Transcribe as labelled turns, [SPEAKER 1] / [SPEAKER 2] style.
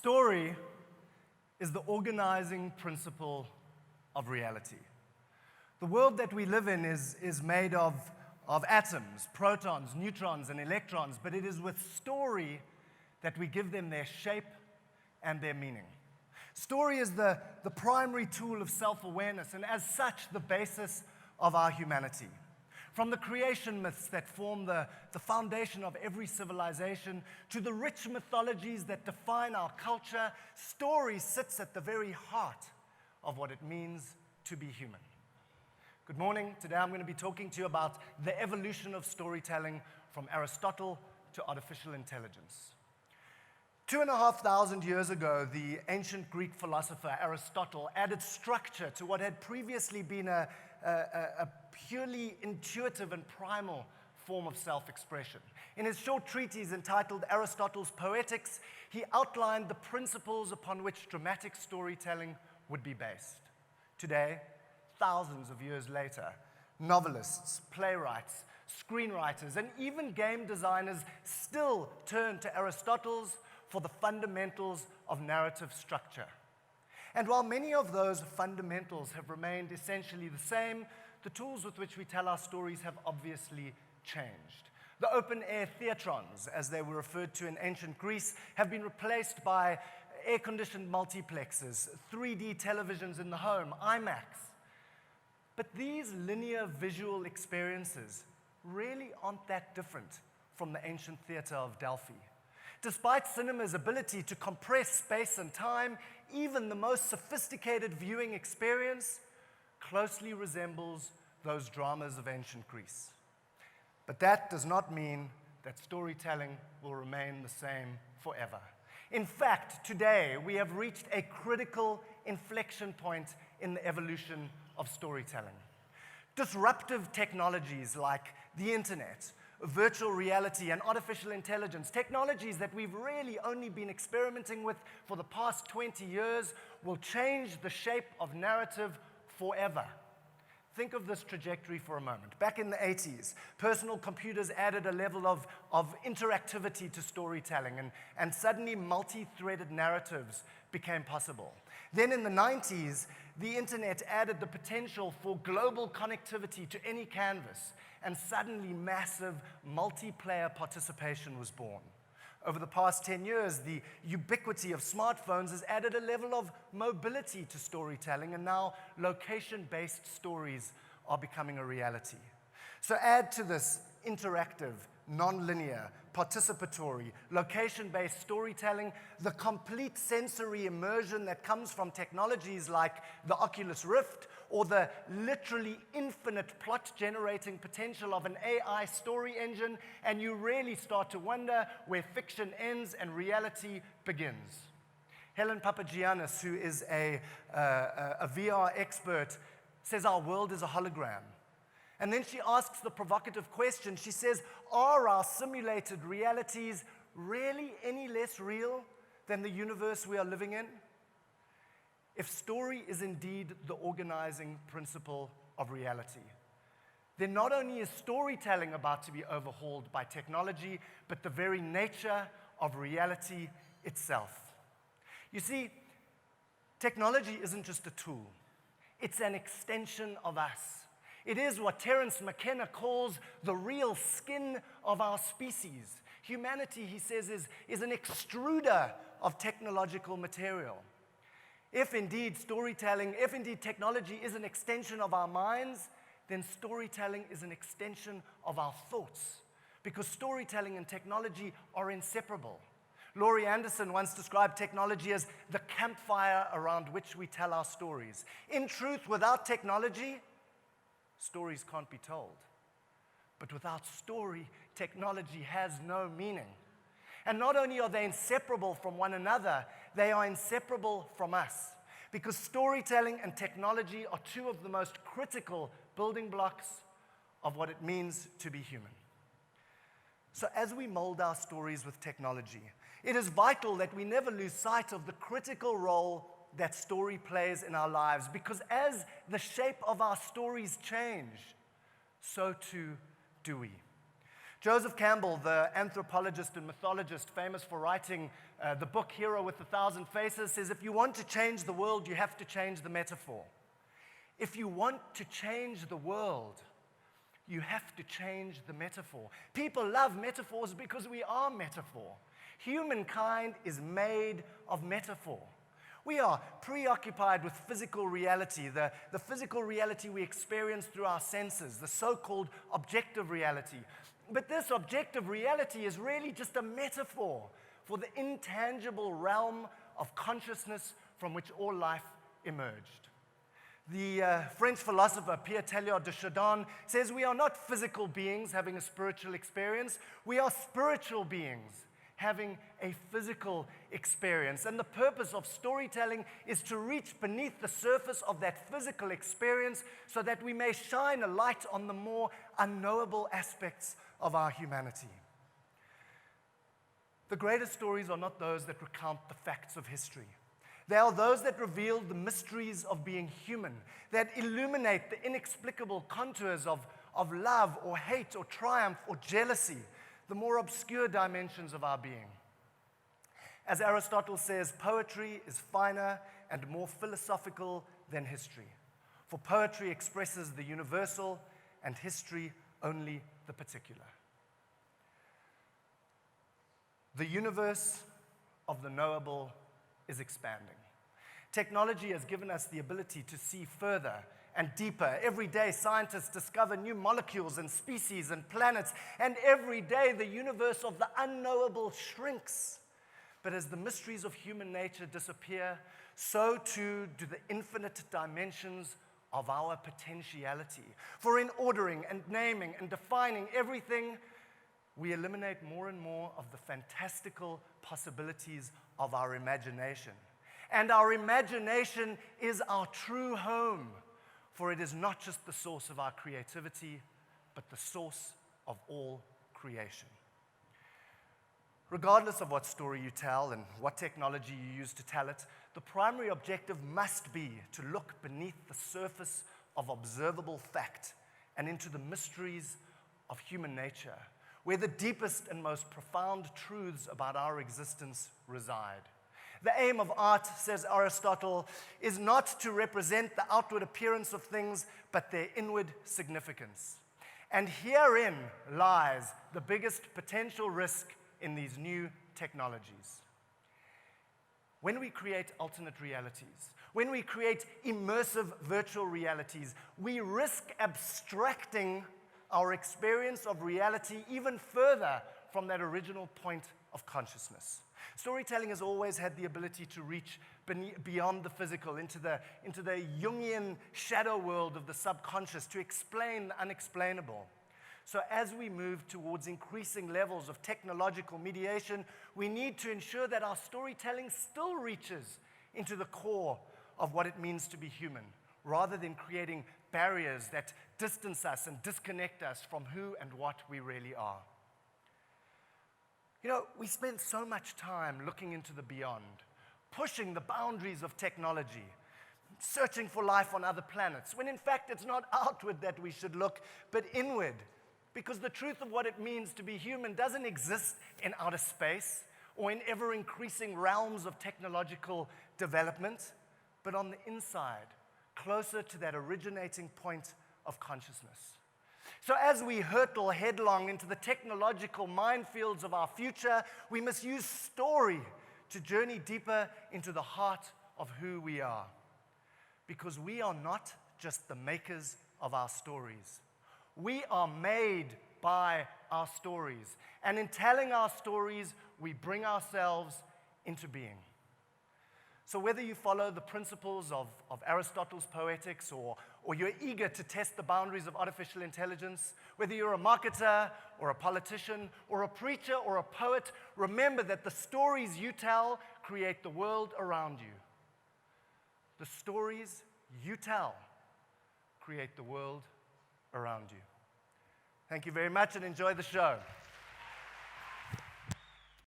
[SPEAKER 1] Story is the organizing principle of reality. The world that we live in is made of atoms, protons, neutrons, and electrons, but it is with story that we give them their shape and their meaning. Story is the primary tool of self-awareness, and as such, the basis of our humanity. From the creation myths that form the foundation of every civilization, to the rich mythologies that define our culture, story sits at the very heart of what it means to be human. Good morning. Today I'm going to be talking to you about the evolution of storytelling from Aristotle to artificial intelligence. 2,500 years ago, the ancient Greek philosopher Aristotle added structure to what had previously been a purely intuitive and primal form of self-expression. In his short treatise entitled Aristotle's Poetics, he outlined the principles upon which dramatic storytelling would be based. Today, thousands of years later, novelists, playwrights, screenwriters, and even game designers still turn to Aristotle's for the fundamentals of narrative structure. And while many of those fundamentals have remained essentially the same, the tools with which we tell our stories have obviously changed. The open-air theatrons, as they were referred to in ancient Greece, have been replaced by air-conditioned multiplexes, 3D televisions in the home, IMAX. But these linear visual experiences really aren't that different from the ancient theater of Delphi. Despite cinema's ability to compress space and time, even the most sophisticated viewing experience closely resembles those dramas of ancient Greece. But that does not mean that storytelling will remain the same forever. In fact, today we have reached a critical inflection point in the evolution of storytelling. Disruptive technologies like the internet, virtual reality, and artificial intelligence, technologies that we've really only been experimenting with for the past 20 years, will change the shape of narrative forever. Think of this trajectory for a moment. Back in the 80s, personal computers added a level of interactivity to storytelling, and suddenly multi-threaded narratives became possible. Then in the 90s, the internet added the potential for global connectivity to any canvas, and suddenly massive multiplayer participation was born. Over the past 10 years, the ubiquity of smartphones has added a level of mobility to storytelling, and now location-based stories are becoming a reality. So add to this interactive, non-linear, participatory, location-based storytelling the complete sensory immersion that comes from technologies like the Oculus Rift, or the literally infinite plot-generating potential of an AI story engine, and you really start to wonder where fiction ends and reality begins. Helen Papagiannis, who is a VR expert, says our world is a hologram. And then she asks the provocative question. She says, are our simulated realities really any less real than the universe we are living in? If story is indeed the organizing principle of reality, then not only is storytelling about to be overhauled by technology, but the very nature of reality itself. You see, technology isn't just a tool. It's an extension of us. It is what Terence McKenna calls the real skin of our species. Humanity, he says, is an extruder of technological material. If indeed technology is an extension of our minds, then storytelling is an extension of our thoughts, because storytelling and technology are inseparable. Laurie Anderson once described technology as the campfire around which we tell our stories. In truth, without technology, stories can't be told. But without story, technology has no meaning. And not only are they inseparable from one another, they are inseparable from us. Because storytelling and technology are two of the most critical building blocks of what it means to be human. So as we mold our stories with technology, it is vital that we never lose sight of the critical role that story plays in our lives, because as the shape of our stories change, so too do we. Joseph Campbell, the anthropologist and mythologist famous for writing the book Hero with a Thousand Faces, says if you want to change the world, you have to change the metaphor. If you want to change the world, you have to change the metaphor. People love metaphors because we are metaphor. Humankind is made of metaphor. We are preoccupied with physical reality, the physical reality we experience through our senses, the so-called objective reality. But this objective reality is really just a metaphor for the intangible realm of consciousness from which all life emerged. The French philosopher Pierre Teilhard de Chardin says we are not physical beings having a spiritual experience, we are spiritual beings having a physical experience. And the purpose of storytelling is to reach beneath the surface of that physical experience so that we may shine a light on the more unknowable aspects of our humanity. The greatest stories are not those that recount the facts of history. They are those that reveal the mysteries of being human, that illuminate the inexplicable contours of love or hate or triumph or jealousy, the more obscure dimensions of our being. As Aristotle says, poetry is finer and more philosophical than history. For poetry expresses the universal and history only the particular. The universe of the knowable is expanding. Technology has given us the ability to see further and deeper. Every day, scientists discover new molecules and species and planets, and every day, the universe of the unknowable shrinks. But as the mysteries of human nature disappear, so too do the infinite dimensions of our potentiality. For in ordering and naming and defining everything, we eliminate more and more of the fantastical possibilities of our imagination. And our imagination is our true home, for it is not just the source of our creativity, but the source of all creation. Regardless of what story you tell and what technology you use to tell it, the primary objective must be to look beneath the surface of observable fact and into the mysteries of human nature, where the deepest and most profound truths about our existence reside. The aim of art, says Aristotle, is not to represent the outward appearance of things, but their inward significance. And herein lies the biggest potential risk in these new technologies. When we create alternate realities, when we create immersive virtual realities, we risk abstracting our experience of reality even further from that original point of consciousness. Storytelling has always had the ability to reach beyond the physical, into the Jungian shadow world of the subconscious, to explain the unexplainable. So as we move towards increasing levels of technological mediation, we need to ensure that our storytelling still reaches into the core of what it means to be human, rather than creating barriers that distance us and disconnect us from who and what we really are. You know, we spend so much time looking into the beyond, pushing the boundaries of technology, searching for life on other planets, when in fact it's not outward that we should look, but inward. Because the truth of what it means to be human doesn't exist in outer space or in ever-increasing realms of technological development, but on the inside, closer to that originating point of consciousness. So as we hurtle headlong into the technological minefields of our future, we must use story to journey deeper into the heart of who we are. Because we are not just the makers of our stories. We are made by our stories. And in telling our stories, we bring ourselves into being. So whether you follow the principles of Aristotle's Poetics or you're eager to test the boundaries of artificial intelligence, whether you're a marketer or a politician or a preacher or a poet, remember that the stories you tell create the world around you. The stories you tell create the world around you. Thank you very much and enjoy the show.